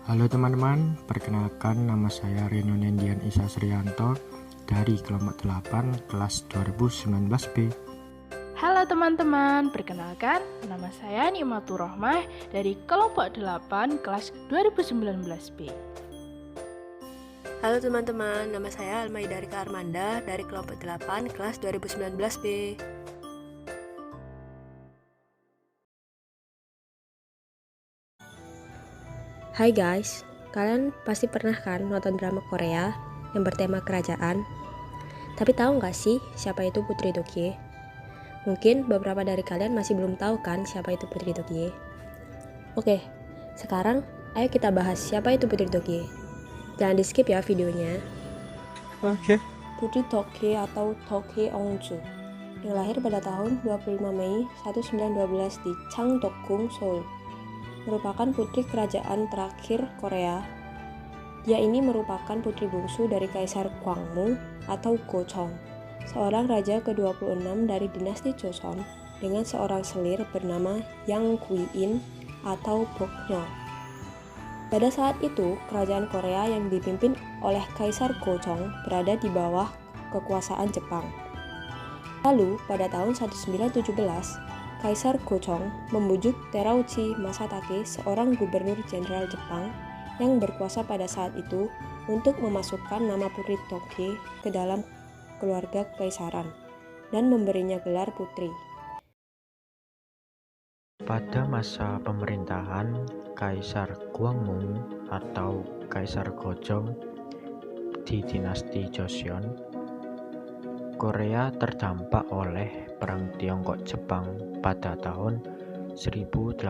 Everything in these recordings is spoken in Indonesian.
Halo teman-teman, perkenalkan nama saya Reno Nendian Isa Srianto dari kelompok 8 kelas 2019B. Halo teman-teman, perkenalkan nama saya Nimatur Rohmah dari kelompok 8 kelas 2019B. Halo teman-teman, nama saya Almaida Rika Armanda dari kelompok 8 kelas 2019B. Hai guys, kalian pasti pernah kan nonton drama Korea yang bertema kerajaan? Tapi tahu nggak sih siapa itu Putri Dokye? Mungkin beberapa dari kalian masih belum tahu kan siapa itu Putri Dokye. Oke, sekarang ayo kita bahas siapa itu Putri Dokye. Jangan di skip ya videonya. Oke. Putri Dokye atau Dokye Ongju yang lahir pada tahun 25 Mei 1912 di Changdeokgung, Seoul, merupakan putri kerajaan terakhir Korea. Dia ini merupakan putri bungsu dari Kaisar Gwangmu atau Gocheong, seorang raja ke-26 dari dinasti Joseon, dengan seorang selir bernama Yang Guiin atau Boknyo. Pada saat itu, kerajaan Korea yang dipimpin oleh Kaisar Gocheong berada di bawah kekuasaan Jepang. Lalu, pada tahun 1917, Kaisar Gocheong membujuk Terauchi Masatake, seorang gubernur jenderal Jepang yang berkuasa pada saat itu, untuk memasukkan nama Putri Dokye ke dalam keluarga kekaisaran dan memberinya gelar putri. Pada masa pemerintahan Kaisar Gwangmu atau Kaisar Gojeong di dinasti Joseon, Korea terdampak oleh Perang Tiongkok-Jepang pada tahun 1894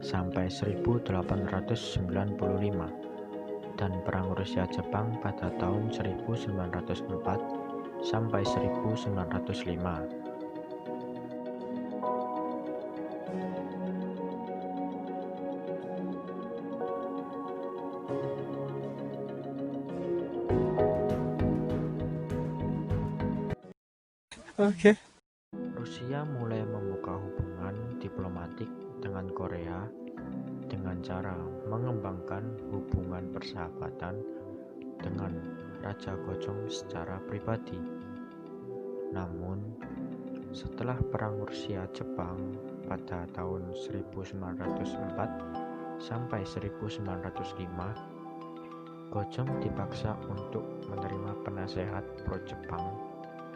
sampai 1895 dan Perang Rusia-Jepang pada tahun 1904 sampai 1905. Rusia mulai membuka hubungan diplomatik dengan Korea dengan cara mengembangkan hubungan persahabatan dengan Raja Gojeong secara pribadi. Namun, setelah Perang Rusia-Jepang pada tahun 1904 sampai 1905, Gojeong dipaksa untuk menerima penasehat pro-Jepang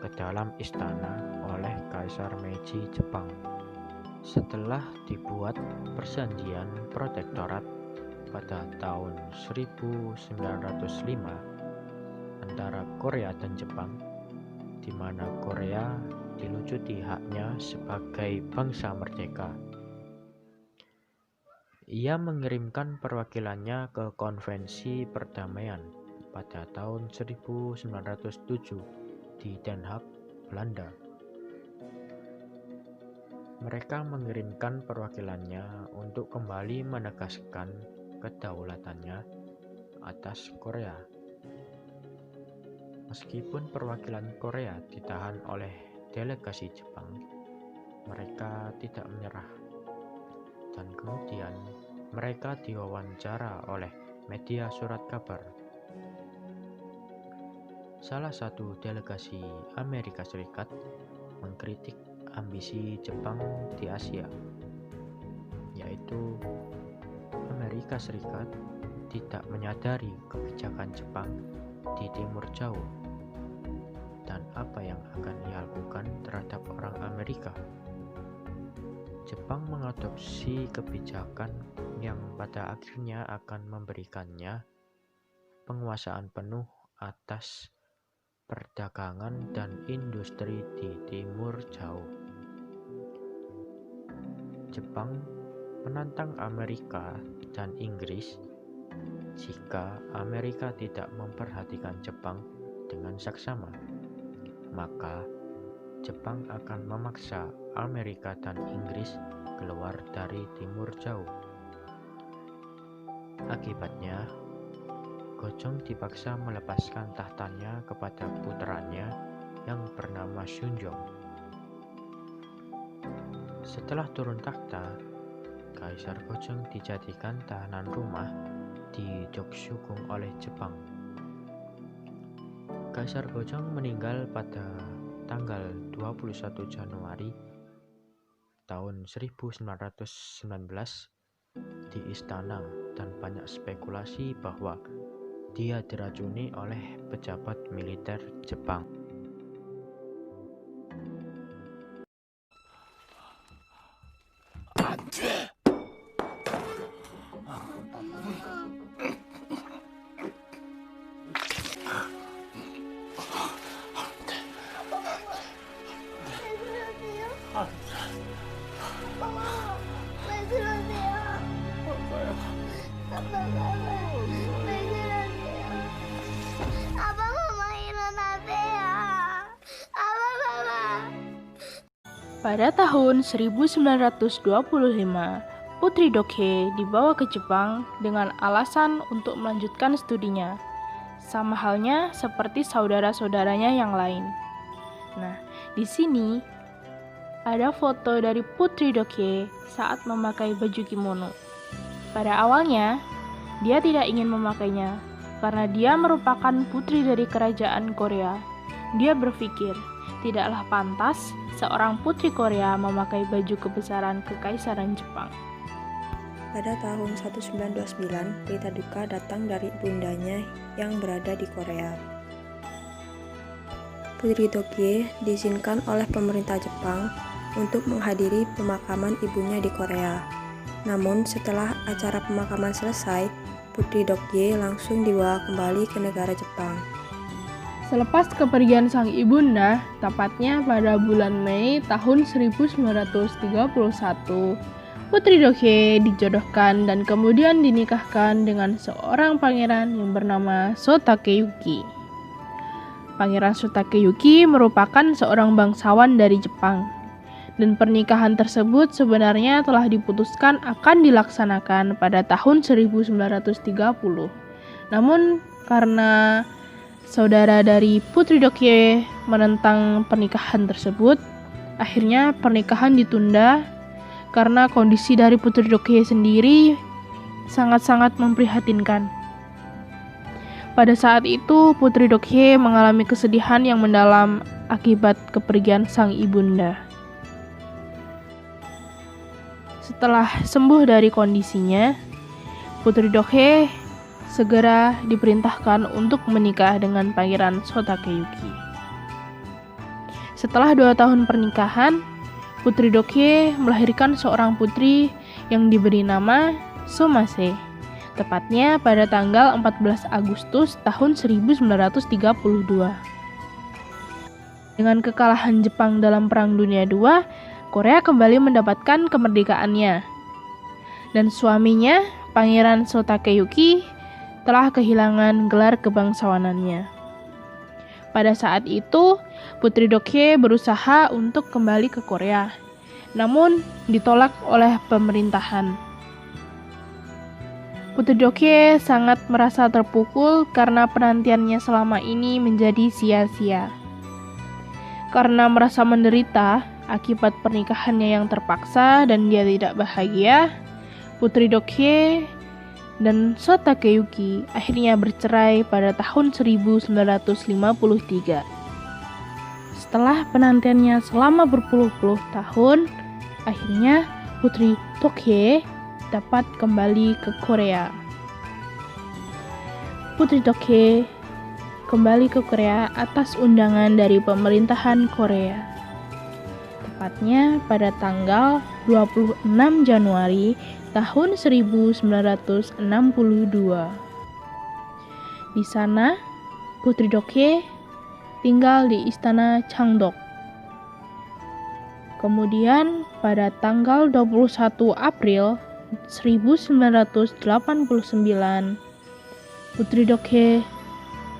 ke dalam istana oleh Kaisar Meiji Jepang. Setelah dibuat perjanjian protektorat pada tahun 1905 antara Korea dan Jepang, di mana Korea dilucuti haknya sebagai bangsa merdeka. Ia mengirimkan perwakilannya ke Konvensi Perdamaian pada tahun 1907 di Den Haag, Belanda. Mereka mengirimkan perwakilannya untuk kembali menegaskan kedaulatannya atas Korea. Meskipun perwakilan Korea ditahan oleh delegasi Jepang, mereka tidak menyerah. Dan kemudian mereka diwawancara oleh media surat kabar. Salah satu delegasi Amerika Serikat mengkritik ambisi Jepang di Asia, yaitu Amerika Serikat tidak menyadari kebijakan Jepang di Timur Jauh dan apa yang akan dilakukan terhadap orang Amerika. Jepang mengadopsi kebijakan yang pada akhirnya akan memberikannya penguasaan penuh atas perdagangan dan industri di Timur Jauh. Jepang menantang Amerika dan Inggris jika Amerika tidak memperhatikan Jepang dengan saksama, maka Jepang akan memaksa Amerika dan Inggris keluar dari Timur Jauh. Akibatnya, Gojeong dipaksa melepaskan tahtanya kepada putranya yang bernama Sunjong. Setelah turun takhta, Kaisar Gojong dijadikan tahanan rumah di Joksugung oleh Jepang. Kaisar Gojong meninggal pada tanggal 21 Januari tahun 1919 di istana, dan banyak spekulasi bahwa dia diracuni oleh pejabat militer Jepang. Pada tahun 1925, Putri Dokye dibawa ke Jepang dengan alasan untuk melanjutkan studinya, sama halnya seperti saudara-saudaranya yang lain. Nah, di sini ada foto dari Putri Dokye saat memakai baju kimono. Pada awalnya, dia tidak ingin memakainya karena dia merupakan putri dari kerajaan Korea. Dia berpikir, tidaklah pantas seorang putri Korea memakai baju kebesaran Kekaisaran Jepang. Pada tahun 1929, berita duka datang dari ibundanya yang berada di Korea. Putri Dokye diizinkan oleh pemerintah Jepang untuk menghadiri pemakaman ibunya di Korea. Namun setelah acara pemakaman selesai, Putri Dokye langsung dibawa kembali ke negara Jepang. Selepas kepergian sang ibunda, tepatnya pada bulan Mei tahun 1931, Putri Dokye dijodohkan dan kemudian dinikahkan dengan seorang pangeran yang bernama So Takeyuki. Pangeran So Takeyuki merupakan seorang bangsawan dari Jepang, dan pernikahan tersebut sebenarnya telah diputuskan akan dilaksanakan pada tahun 1930. Namun karena saudara dari Putri Dokye menentang pernikahan tersebut, akhirnya pernikahan ditunda karena kondisi dari Putri Dokye sendiri sangat-sangat memprihatinkan. Pada saat itu, Putri Dokye mengalami kesedihan yang mendalam akibat kepergian sang ibunda. Setelah sembuh dari kondisinya, Putri Dokye segera diperintahkan untuk menikah dengan Pangeran So Takeyuki. Setelah 2 tahun pernikahan, Putri Dokye melahirkan seorang putri yang diberi nama Somase, tepatnya pada tanggal 14 Agustus tahun 1932. Dengan kekalahan Jepang dalam Perang Dunia II, Korea kembali mendapatkan kemerdekaannya. Dan suaminya, Pangeran So Takeyuki, telah kehilangan gelar kebangsawanannya. Pada saat itu, Putri Dokye berusaha untuk kembali ke Korea, namun ditolak oleh pemerintahan. Putri Dokye sangat merasa terpukul karena penantiannya selama ini menjadi sia-sia. Karena merasa menderita akibat pernikahannya yang terpaksa dan dia tidak bahagia, Putri Dokye dan So Takeyuki akhirnya bercerai pada tahun 1953. Setelah penantiannya selama berpuluh-puluh tahun, akhirnya Putri Dokye dapat kembali ke Korea. Putri Dokye kembali ke Korea atas undangan dari pemerintahan Korea. Tepatnya pada tanggal 26 Januari tahun 1962. Di sana, Putri Dokye tinggal di Istana Changdok. Kemudian pada tanggal 21 April 1989, Putri Dokye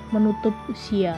menutup usia.